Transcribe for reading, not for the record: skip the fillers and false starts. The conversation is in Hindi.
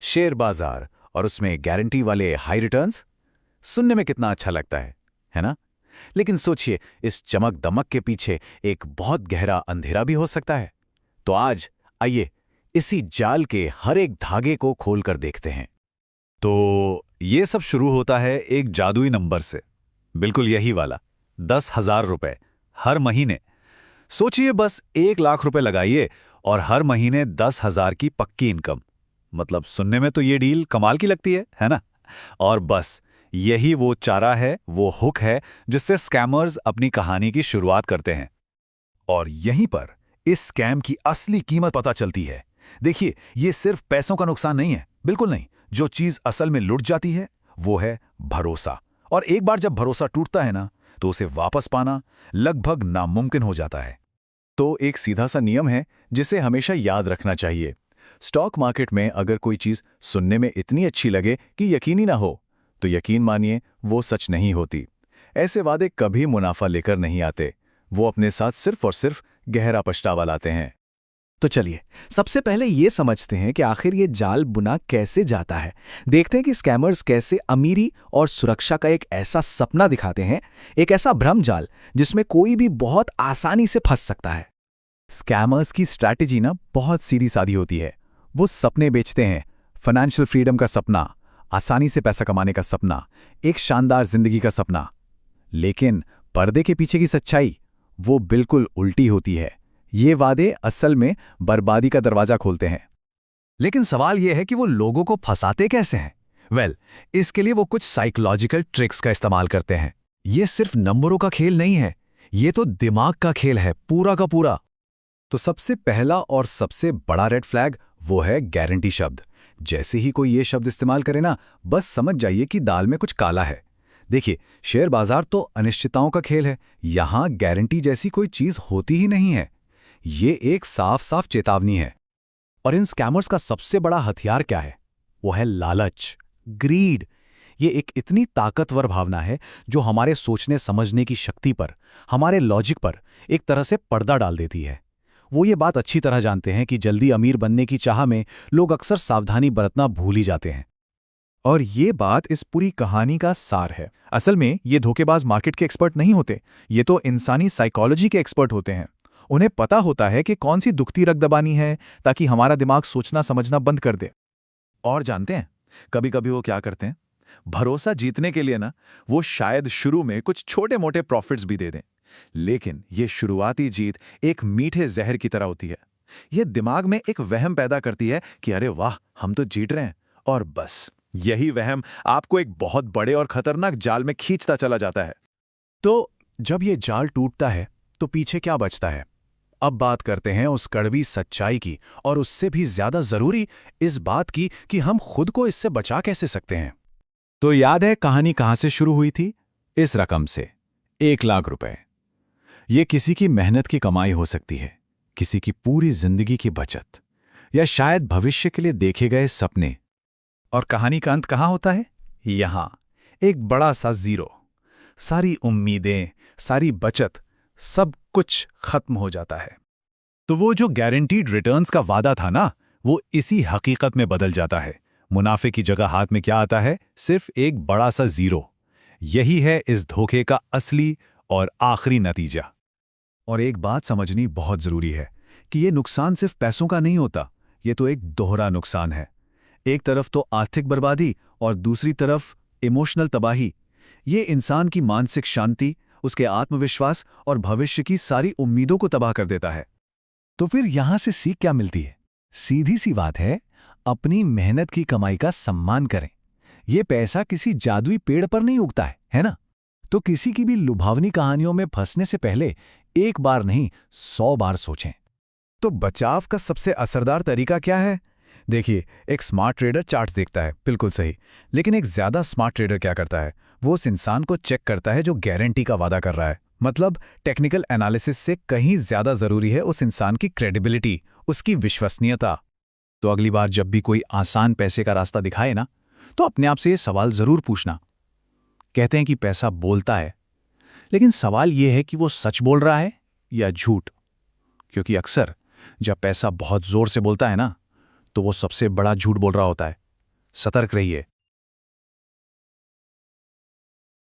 शेयर बाजार और उसमें गारंटी वाले हाई रिटर्न्स, सुनने में कितना अच्छा लगता है ना? लेकिन सोचिए, इस चमक दमक के पीछे एक बहुत गहरा अंधेरा भी हो सकता है। तो आज आइए इसी जाल के हर एक धागे को खोलकर देखते हैं। तो ये सब शुरू होता है एक जादुई नंबर से, बिल्कुल यही वाला 10,000 रुपए हर महीने। सोचिए, बस 1 लाख रुपए लगाइए और हर महीने 10,000 की पक्की इनकम। मतलब सुनने में तो ये डील कमाल की लगती है ना? और बस यही वो चारा है, वो हुक है जिससे स्कैमर्स अपनी कहानी की शुरुआत करते हैं। और यहीं पर इस स्कैम की असली कीमत पता चलती है। देखिए, ये सिर्फ पैसों का नुकसान नहीं है, बिल्कुल नहीं। जो चीज असल में लुट जाती है वो है भरोसा। और एक बार जब भरोसा टूटता है ना, तो उसे वापस पाना लगभग नामुमकिन हो जाता है। तो एक सीधा सा नियम है जिसे हमेशा याद रखना चाहिए। स्टॉक मार्केट में अगर कोई चीज सुनने में इतनी अच्छी लगे कि यकीनी ना हो, तो यकीन मानिए वो सच नहीं होती। ऐसे वादे कभी मुनाफा लेकर नहीं आते, वो अपने साथ सिर्फ और सिर्फ गहरा पछतावा लाते हैं। तो चलिए सबसे पहले ये समझते हैं कि आखिर ये जाल बुना कैसे जाता है। देखते हैं कि स्कैमर्स कैसे अमीरी और सुरक्षा का एक ऐसा सपना दिखाते हैं, एक ऐसा भ्रम जाल जिसमें कोई भी बहुत आसानी से फंस सकता है। स्कैमर्स की स्ट्रैटेजी ना बहुत सीधी सादी होती है। वो सपने बेचते हैं, फाइनेंशियल फ्रीडम का सपना, आसानी से पैसा कमाने का सपना, एक शानदार जिंदगी का सपना। लेकिन पर्दे के पीछे की सच्चाई वो बिल्कुल उल्टी होती है। ये वादे असल में बर्बादी का दरवाजा खोलते हैं। लेकिन सवाल यह है कि वो लोगों को फंसाते कैसे हैं? इसके लिए वो कुछ साइकोलॉजिकल ट्रिक्स का इस्तेमाल करते हैं। ये सिर्फ नंबरों का खेल नहीं है, ये तो दिमाग का खेल है, पूरा का पूरा। तो सबसे पहला और सबसे बड़ा रेड फ्लैग वो है गारंटी शब्द। जैसे ही कोई ये शब्द इस्तेमाल करे ना, बस समझ जाइए कि दाल में कुछ काला है। देखिए, शेयर बाजार तो अनिश्चितताओं का खेल है। यहां गारंटी जैसी कोई चीज होती ही नहीं है। ये एक साफ साफ चेतावनी है। और इन स्कैमर्स का सबसे बड़ा हथियार क्या है? वो है लालच, ग्रीड। ये एक इतनी ताकतवर भावना है जो हमारे सोचने समझने की शक्ति पर, हमारे लॉजिक पर एक तरह से पर्दा डाल देती है। वो ये बात अच्छी तरह जानते हैं कि जल्दी अमीर बनने की चाह में लोग अक्सर सावधानी बरतना भूल ही जाते हैं। और ये बात इस पूरी कहानी का सार है। असल में ये धोखेबाज मार्केट के एक्सपर्ट नहीं होते, ये तो इंसानी साइकोलॉजी के एक्सपर्ट होते हैं। उन्हें पता होता है कि कौन सी दुखती रग दबानी है ताकि हमारा दिमाग सोचना समझना बंद कर दे। और जानते हैं, कभी कभी वो क्या करते हैं? भरोसा जीतने के लिए ना, वो शायद शुरू में कुछ छोटे मोटे प्रॉफिट्स भी दे दें। लेकिन ये शुरुआती जीत एक मीठे जहर की तरह होती है। ये दिमाग में एक वहम पैदा करती है कि अरे वाह, हम तो जीत रहे हैं। और बस यही वहम आपको एक बहुत बड़े और खतरनाक जाल में खींचता चला जाता है। तो जब ये जाल टूटता है तो पीछे क्या बचता है? अब बात करते हैं उस कड़वी सच्चाई की, और उससे भी ज्यादा जरूरी इस बात की कि हम खुद को इससे बचा कैसे सकते हैं। तो याद है कहानी कहां से शुरू हुई थी? इस रकम से, 1 लाख रुपए। ये किसी की मेहनत की कमाई हो सकती है, किसी की पूरी जिंदगी की बचत, या शायद भविष्य के लिए देखे गए सपने। और कहानी का अंत कहां होता है? यहां, एक बड़ा सा जीरो। सारी उम्मीदें, सारी बचत, सब कुछ खत्म हो जाता है। तो वो जो गारंटीड रिटर्न्स का वादा था ना, वो इसी हकीकत में बदल जाता है। मुनाफे की जगह हाथ में क्या आता है? सिर्फ एक बड़ा सा जीरो। यही है इस धोखे का असली और आखिरी नतीजा। और एक बात समझनी बहुत जरूरी है कि ये नुकसान सिर्फ पैसों का नहीं होता, ये तो एक दोहरा नुकसान है। एक तरफ तो आर्थिक बर्बादी और दूसरी तरफ इमोशनल तबाही। ये इंसान की मानसिक शांति, उसके आत्मविश्वास और भविष्य की सारी उम्मीदों को तबाह कर देता है। तो फिर यहां से सीख क्या मिलती है? सीधी सी बात है, अपनी मेहनत की कमाई का सम्मान करें। ये पैसा किसी जादुई पेड़ पर नहीं उगता है ना? तो किसी की भी लुभावनी कहानियों में फंसने से पहले एक बार नहीं 100 बार सोचें। तो बचाव का सबसे असरदार तरीका क्या है? देखिए, एक स्मार्ट ट्रेडर चार्ट्स देखता है, बिल्कुल सही। लेकिन एक ज्यादा स्मार्ट ट्रेडर क्या करता है? वो उस इंसान को चेक करता है जो गारंटी का वादा कर रहा है। मतलब टेक्निकल एनालिसिस से कहीं ज्यादा जरूरी है उस इंसान की क्रेडिबिलिटी, उसकी विश्वसनीयता। तो अगली बार जब भी कोई आसान पैसे का रास्ता दिखाए ना, तो अपने आप से ये सवाल जरूर पूछना। कहते हैं कि पैसा बोलता है, लेकिन सवाल यह है कि वो सच बोल रहा है या झूठ। क्योंकि अक्सर जब पैसा बहुत जोर से बोलता है ना, तो वो सबसे बड़ा झूठ बोल रहा होता है। सतर्क रहिए।